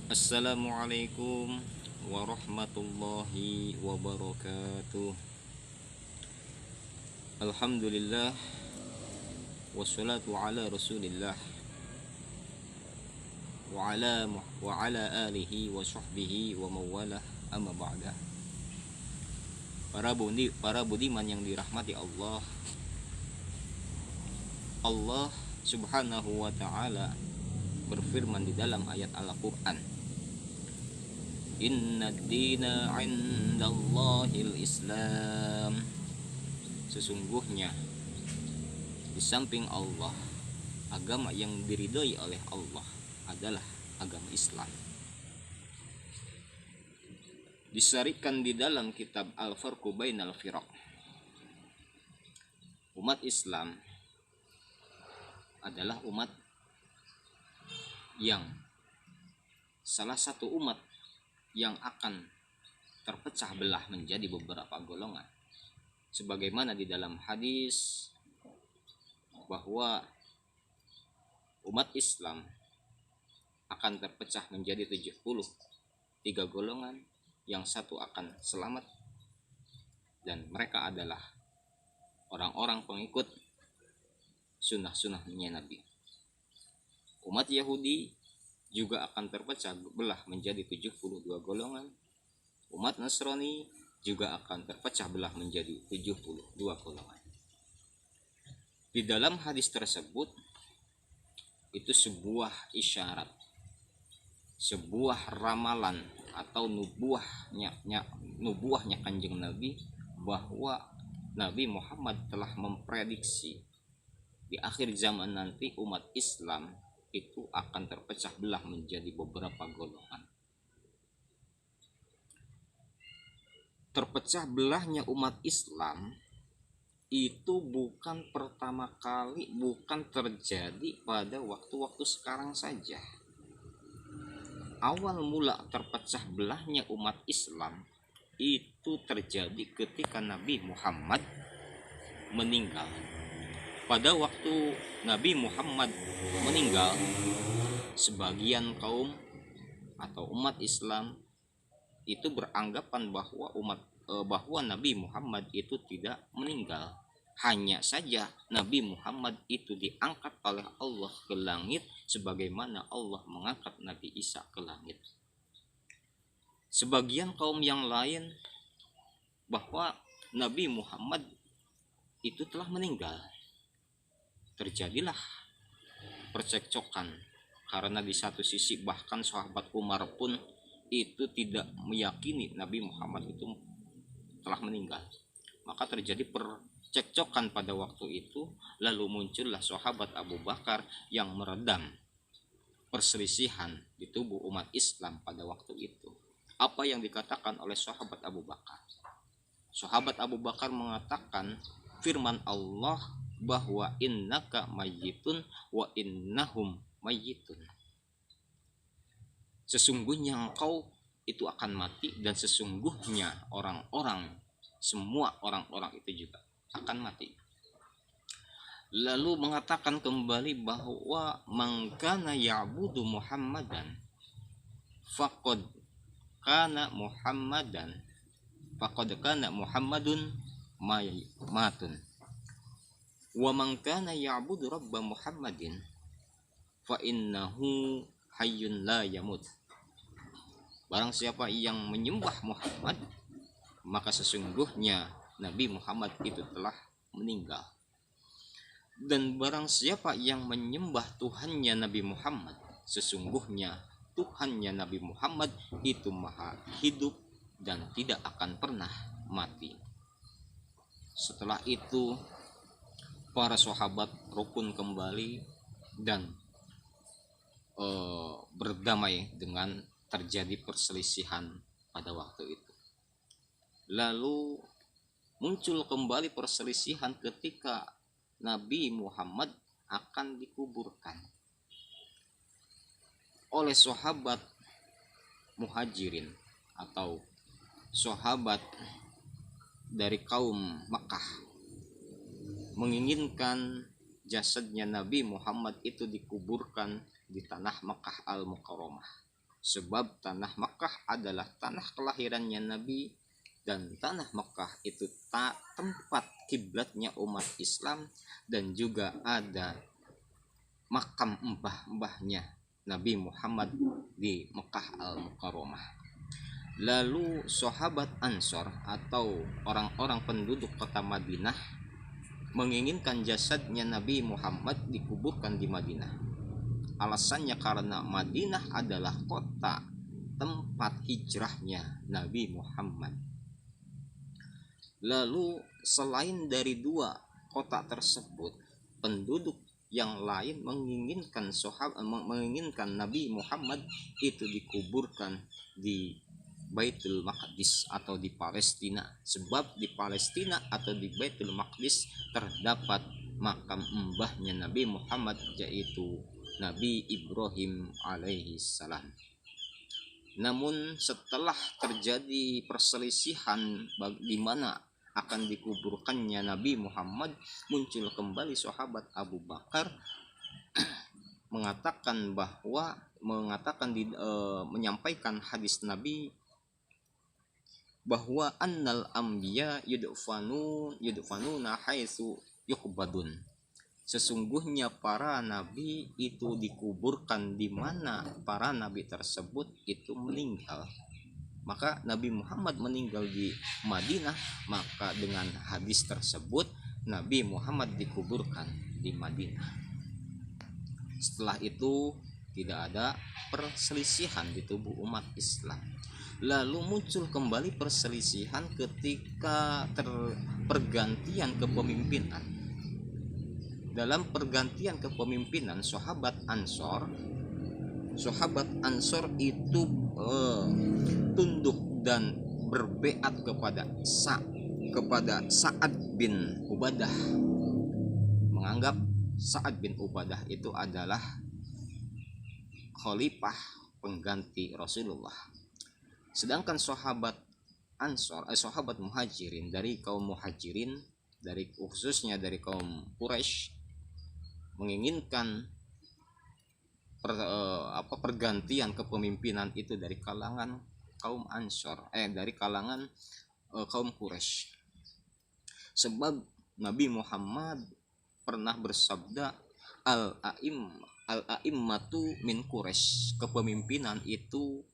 Assalamualaikum warahmatullahi wabarakatuh. Alhamdulillah wassalatu ala Rasulillah wa ala alihi wa sahbihi wa mawalah amma ba'da. Para budiman yang dirahmati Allah. Allah Subhanahu wa taala berfirman di dalam ayat Al-Qur'an, Inna dina indallahil Islam. Sesungguhnya di samping Allah, agama yang diridhoi oleh Allah adalah agama Islam. Disarikan di dalam kitab Al-Farqu Bainal Firaq, umat Islam adalah umat yang salah satu umat yang akan terpecah belah menjadi beberapa golongan, sebagaimana di dalam hadis bahwa umat Islam akan terpecah menjadi 73 golongan, yang satu akan selamat, dan mereka adalah orang-orang pengikut sunnah-sunnahnya Nabi. Umat Yahudi juga akan terpecah belah menjadi 72 golongan. Umat Nasrani juga akan terpecah belah menjadi 72 golongan. Di dalam hadis tersebut itu sebuah isyarat, sebuah ramalan atau nubuahnya Kanjeng Nabi, bahwa Nabi Muhammad telah memprediksi di akhir zaman nanti umat Islam itu akan terpecah belah menjadi beberapa golongan. Terpecah belahnya umat Islam itu bukan pertama kali, bukan terjadi pada waktu-waktu sekarang saja. Awal mula terpecah belahnya umat Islam itu terjadi ketika Nabi Muhammad meninggal. Pada waktu Nabi Muhammad meninggal, sebagian kaum atau umat Islam itu beranggapan bahwa Nabi Muhammad itu tidak meninggal. Hanya saja Nabi Muhammad itu diangkat oleh Allah ke langit, sebagaimana Allah mengangkat Nabi Isa ke langit. Sebagian kaum yang lain bahwa Nabi Muhammad itu telah meninggal. Terjadilah percekcokan, karena di satu sisi bahkan sahabat Umar pun itu tidak meyakini Nabi Muhammad itu telah meninggal. Maka terjadi percekcokan pada waktu itu, lalu muncullah sahabat Abu Bakar yang meredam perselisihan di tubuh umat Islam pada waktu itu. Apa yang dikatakan oleh sahabat Abu Bakar? Sahabat Abu Bakar mengatakan firman Allah bahwa innaka mayyitun wa innahum mayyitun. Sesungguhnya engkau itu akan mati, dan sesungguhnya semua orang-orang itu juga akan mati. Lalu mengatakan kembali bahwa man kana ya'budu Muhammadan faqad kana Muhammadun matun, wa man kana ya'budu rabba Muhammadin fa innahu hayyun la yamut. Barang siapa yang menyembah Muhammad, maka sesungguhnya Nabi Muhammad itu telah meninggal. Dan barang siapa yang menyembah Tuhannya Nabi Muhammad, sesungguhnya Tuhannya Nabi Muhammad itu maha hidup dan tidak akan pernah mati. Setelah itu para sahabat rukun kembali dan berdamai dengan terjadi perselisihan pada waktu itu. Lalu muncul kembali perselisihan ketika Nabi Muhammad akan dikuburkan oleh sahabat Muhajirin atau sahabat dari kaum Makkah, menginginkan jasadnya Nabi Muhammad itu dikuburkan di tanah Makkah Al-Mukarramah. sebab tanah Makkah adalah tanah kelahirannya Nabi, dan tanah Makkah itu tempat kiblatnya umat Islam, dan juga ada makam mbah-mbahnya Nabi Muhammad di Mekah Al-Mukarramah. Lalu sahabat Ansor atau orang-orang penduduk kota Madinah menginginkan jasadnya Nabi Muhammad dikuburkan di Madinah. Alasannya karena Madinah adalah kota tempat hijrahnya Nabi Muhammad. Lalu selain dari dua kota tersebut, penduduk yang lain menginginkan Nabi Muhammad itu dikuburkan di Baitul Maqdis atau di Palestina, sebab di Palestina atau di Baitul Maqdis terdapat makam mbahnya Nabi Muhammad, yaitu Nabi Ibrahim alaihi salam. Namun setelah terjadi perselisihan di mana akan dikuburkannya Nabi Muhammad, muncul kembali sahabat Abu Bakar menyampaikan hadis Nabi bahwa annal anbiya yudfanuna haitsu yuqbadun. Sesungguhnya para nabi itu dikuburkan di mana para nabi tersebut itu meninggal. Maka Nabi Muhammad meninggal di Madinah, maka dengan hadis tersebut Nabi Muhammad dikuburkan di Madinah. Setelah itu tidak ada perselisihan di tubuh umat Islam. Lalu muncul kembali perselisihan ketika pergantian kepemimpinan. Dalam pergantian kepemimpinan sahabat Ansor itu tunduk dan berbeat kepada Sa'ad bin Ubadah, menganggap Sa'ad bin Ubadah itu adalah khalifah pengganti Rasulullah. Sedangkan sahabat Muhajirin dari kaum Muhajirin, khususnya dari kaum Quraisy, menginginkan pergantian kepemimpinan itu dari kalangan kaum kaum Quraisy. Sebab Nabi Muhammad pernah bersabda, al-a'immatu min Quraisy, kepemimpinan itu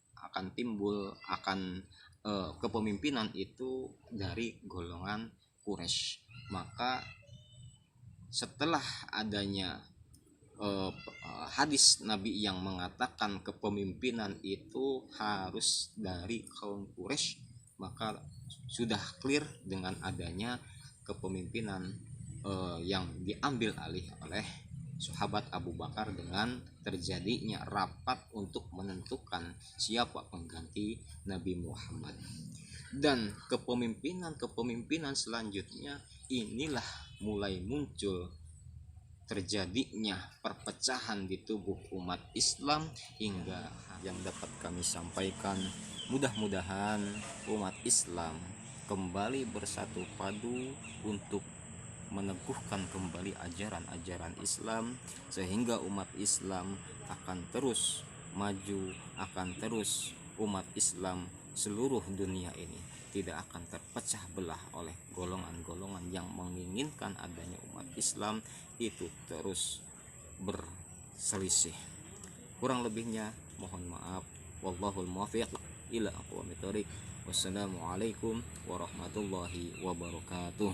kepemimpinan itu dari golongan Quraisy. Maka setelah adanya hadis Nabi yang mengatakan kepemimpinan itu harus dari kaum Quraisy, maka sudah clear dengan adanya kepemimpinan yang diambil alih oleh sahabat Abu Bakar dengan terjadinya rapat untuk menentukan siapa pengganti Nabi Muhammad. Dan kepemimpinan selanjutnya inilah mulai muncul terjadinya perpecahan di tubuh umat Islam, hingga yang dapat kami sampaikan, mudah-mudahan umat Islam kembali bersatu padu untuk meneguhkan kembali ajaran-ajaran Islam, sehingga umat Islam akan terus maju, akan terus umat Islam seluruh dunia ini tidak akan terpecah belah oleh golongan-golongan yang menginginkan adanya umat Islam itu terus berselisih. Kurang lebihnya mohon maaf. Wallahul muwaffiq ila aqwamit thoriq. Wassalamualaikum warahmatullahi wabarakatuh.